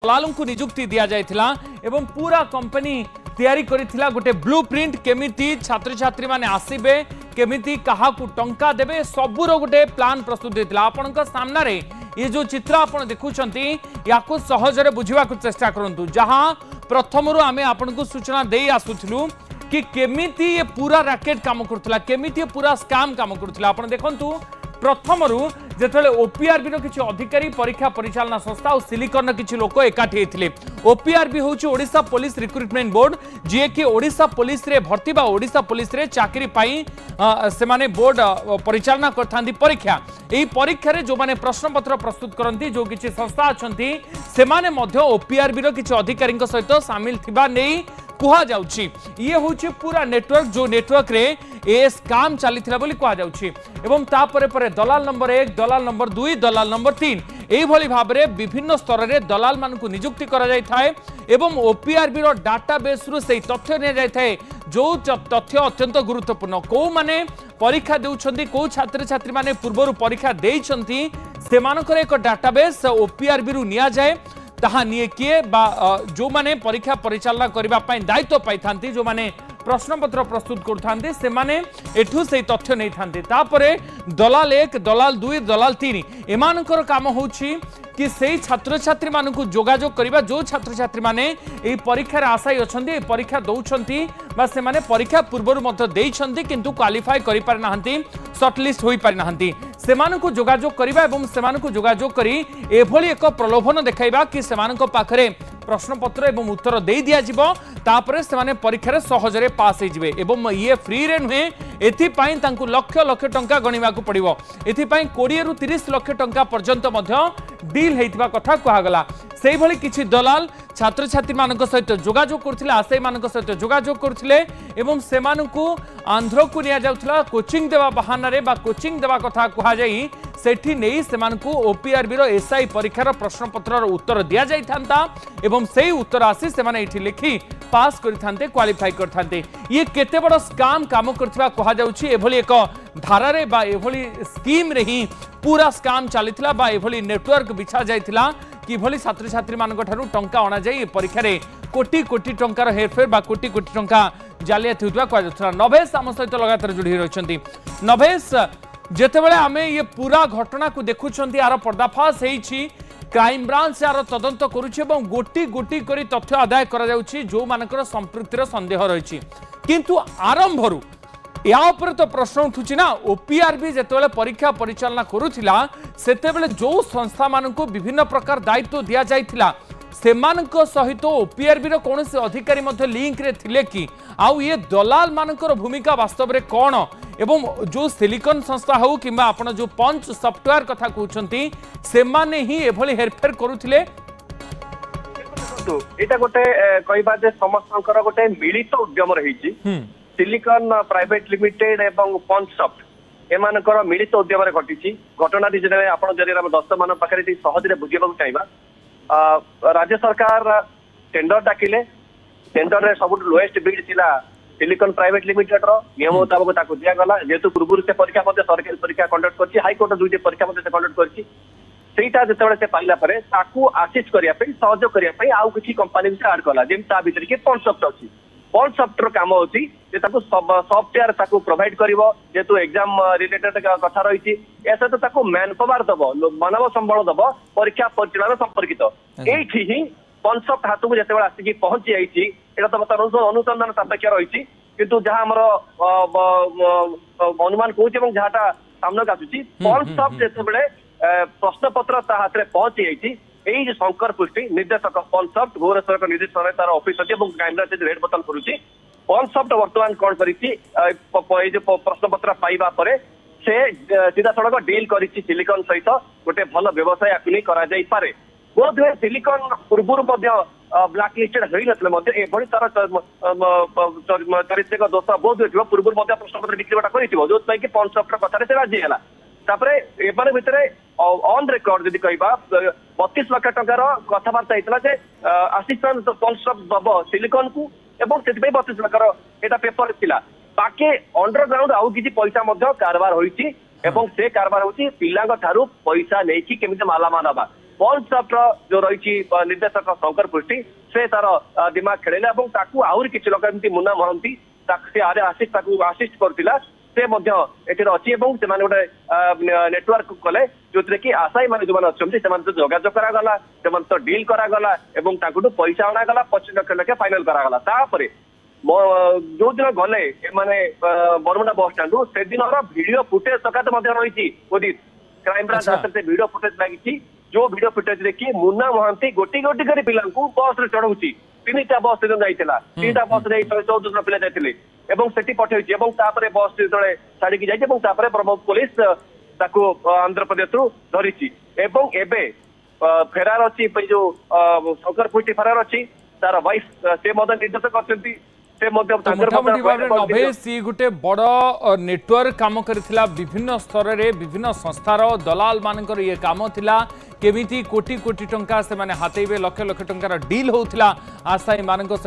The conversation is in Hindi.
दलाल को नियुक्ति दि जाइथिला एवं पूरा कंपनी तैयारी करिथिला गोटे ब्लूप्रिंट केमिति छात्र छात्री माने आसीबे केमिति काहा को टंका देबे सबुरो गोटे प्लान प्रस्तुत हेतिला आपनका सामना रे ये जो चित्र आपण देखुछंती याको सहजरे बुझिबा को चेष्टा करंतु जहां प्रथमरु आमे आपनको सूचना देई आसुथिलु कि केमिति ये पूरा रैकेट काम करथला केमिति पूरा स्कैम काम करथला आपण देखंतु प्रथमरु जेतले ओपीआरबी रो किछि अधिकारी परीक्षा परिचालना संस्था और सिलिकॉन रो किछि लोक एकाठी हेथिले ओपीआरबी होछि ओडिसा पुलिस रिक्रुटमेंट बोर्ड जे कि ओडिसा पुलिस रे भर्ती बा ओडिसा पुलिस रे चाकरी पाई से माने बोर्ड परिचालना करथांती परीक्षा एही परीक्षा रे जो माने प्रश्न पत्र प्रस्तुत करंती जो किछि संस्था अछंती से माने मध्य ओपीआरबी रो किछि अधिकारी सहित शामिल थिबा नै कुहा जाउछि ये होछि पूरा नेटवर्क जो नेटवर्क रे ए स्कैम चलीथिला बोली कुहा जाउछि एवं ता परे परे दलाल नंबर 1 दलाल नंबर 2 दलाल नंबर 3 एही भली भाबरे विभिन्न स्तर रे दलाल मानकु नियुक्ति करा जाय थाए एवं ओपीआरबी रो डाटाबेस रु सेही तथ्य ने जाय थाए जो तथ्य अत्यंत गुरुत्वपूर्ण को माने परीक्षा देउछंती को छात्र छात्री माने पूर्वरु परीक्षा देइछंती सेमानकर एक डाटाबेस ओपीआरबी रु निया जाय ताहा निये किए बा जो माने परीक्षा परिचालना करिबा पई दायित्व पाई थांती जो माने प्रश्न पत्र प्रस्तुत करथांती से माने एठू से तथ्य नै थांती तापरे दलाल 1 दलाल 2 दलाल 3 एमानकर काम होछि कि सेही छात्र छात्री मानकु जोगाजोग करिबा जो छात्र छात्री माने एही परीक्षा रे आशाई अछंती एही परीक्षा दउछंती बा से माने परीक्षा पूर्वरु मध्य देइछंती किंतु क्वालिफाई करि पार नाहंती शॉर्टलिस्ट होई पार नाहंती सेमानकु जोगाजोग करिबा एवं सेमानकु जोगाजोग करी एभली एक प्रलोभन देखाइबा कि सेमानक पाखरे प्रश्न पत्र एवं उत्तर दे दिया जिवो तापरे सेमाने परीक्षा रे सहजरे पास हे जिवे एवं ये फ्री रे नुहे एथि पई तांकु लक्ष लक्ष टंका गणिबा को पड़िबो एथि पई 20 रु 30 लक्ष टंका पर्यंत मध्य डील हेतिबा कथा कहा गला सेही भली किछि दलाल छात्र छात्री मानक सहित जोगाजोग करथिले आशाई मानक सहित जोगाजोग करथिले एवं सेमानकु आंध्र को निया जाउथला कोचिंग देवा बहाना रे बा कोचिंग देवा कथा कहा जाई सेठी नेई सेमानकु ओपीआरबी रो एसआई परीक्षार प्रश्न पत्र रो उत्तर दिया जाई थांता एवं सेही उत्तर आसी सेमाने एठी लिखि पास करिथांते क्वालिफाई करथांते ये केते बड़ स्कैम काम करथिबा कहा जाउछि एभली एक धारा रे बा एभली स्कीम रे ही पूरा स्कैम चलीथिला बा एभली नेटवर्क बिछा जायथिला कि भली छात्र छात्री मानक ठारू टंका अणा जाई परीक्षा रे कोटी कोटी टंकार हेरफेर बा कोटी कोटी टंका जालियात होतबा कहा जाउथला नभेश आम सहित लगातार जोड़ी रहिसंती नभेश जेतेबेले आमे ये पूरा घटना को देखुछंती यार पर्दाफाश हेछि क्राइम ब्रांच यार तदंत करुछि एवं गोटी गोटी करी तथ्य आदाय करा जाउछि जो मानकर संपृक्तिर संदेह रहिछि किंतु आरंभरू या ऊपर तो प्रश्न उठुछि ना ओपीआरबी जेतेबेले परीक्षा परिचालना करुथिला सेतेबेले जो संस्था मानकु विभिन्न प्रकार दायित्व दिया जाइथिला सेमानक सहित ओपीआरबी रो कोनोसी अधिकारी मध्ये लिंक रे थिले कि आउ ये दलाल मानकर भूमिका वास्तव रे कोन एवं जो सिलिकॉन संस्था हो किंबा आपण जो पंच सॉफ्टवेयर कथा कहउछंती सेमाने ही एभली हेरफेर करूथिले एटा गोटे कहबा जे समस्तंकर गोटे मिलित उद्यम रहिछि सिलिकॉन प्राइवेट लिमिटेड एवं पंच सॉफ्ट एमानकर मिलित उद्यम रे घटिछि घटना दी जे आपण जरिया दर्शक मान पाखरे सहज रे बुझिबाक चाहबा राज्य सरकार टेंडर डाकिले टेंडर रे सब लोएस्ट बिड थिला सिलिकॉन प्राइवेट लिमिटेड रो नियम मुताबिक ताको दिया गला जेतु पूर्व से परीक्षा मध्ये सरकारी परीक्षा कंडक्ट करछि हाई कोर्ट दुईटे परीक्षा मध्ये से कंडक्ट करछि सेटा जेतेबेले से पाइला परे ताको असिस्ट करिया पे सहयोग करिया पे आउ किछि कंपनी से ऐड कला जेम ता भीतर के पंच सॉफ्ट अछि पंच सॉफ्ट रो काम होछि जे ताको सॉफ्टवेयर ताको प्रोवाइड करिवो जेतु एग्जाम रिलेटेड कथा रहिछि एसे तो ताको मैन पावर दबो मानव संबल दबो परीक्षा परिचालन संपर्कित एठी ही पंच सॉफ्ट हाथ को जेतेबेले आसी पहुंची आइछि एटा तो बता अनुसंधान सापेक्ष रहिछि किंतु जहां हमर अनुमान कहउछि एवं जहाटा सामने आसुछि पंच सॉफ्ट जेतेबेले प्रश्न पत्र ता हाथ रे पहुंची आइछि एई जे शंकर पुष्टि निर्देशक पंच सॉफ्ट भुवनेश्वर निर्देशक तार ऑफिस अछि एवं कैमरा से रेड बटन करूछि पंच सॉफ्ट वर्तमान कोन करिछि ए जे प्रश्न पत्र पाइबा परे से सीधा सड़क डील करिछि सिलिकॉन सहित गोटे भल व्यवसाय आकुनी करा जाई पारे बोध हुए सिलिकॉन पूर्व ब्लैक लिस्टेड होई नतले मध्ये एभली तार चरित्रिक दोष बोध हुए पूर्व प्रश्न पत्र बिक्रीटा करिथिबो जो कि पंच सॉफ्ट कथा से राजी हला तापरे एबारे भितरे ऑन रिकॉर्ड जदि कहबा 32 लाख टंकार कथबार्ता हेतला जे असिस्टेंट पंच सॉफ्ट दबो सिलिकॉन को एवं सेति 32 लाख एटा पेपर थिला बाकी अंडरग्राउंड आउ किछि पैसा मध्ये कारबार होईछि एवं से कारबार होछि पिलांग थारु पैसा नेकी केमिते मालामा दबा पॉन सॉफ्ट जो रही निर्देशक शंकर पृष्टि से तार दिमाग खेले और ताकू आहरी किसी लोक मुन्ना महांती से आसिस्ट करथिला से अच्छी से गोटे नेटवर्क कले जो कि आशायी मैंने जो अच्छे जोगाजोग करागला से डील करागला पैसा अणागला 25 लाख लेखे फाइनाल करागला तापर जो दिन गले माने बरमुंडा बस स्टाण्ड से दिन वीडियो फुटेज सकात रही उदित क्राइम ब्रांच हाथ वीडियो फुटेज लगी जो वीडियो फुटेज देखिए मुन्ना महांती गोटी गोटी कर पिला बस चढ़ाऊँगी 3टा बस जाइला 3टा बस 14 जन पिला जाइए से पठे बस जो छाड़ी जाइए ब्रह्मपुर पुलिस आंध्र प्रदेश रु धरी फेरार अच्छी जो शंकर पुष्टि फेरार अच्छी तार वाइफ से निर्देशक अच्छी नभेश गोटे बड़ नेटवर्क काम करथिला विभिन्न स्तर रे विभिन्न संस्थार दलाल मानकर ये काम थिला केमिति कोटी कोटी टंका से माने हाथेबे लक्ष लक्ष टंकार डील होउथिला आशायी मानक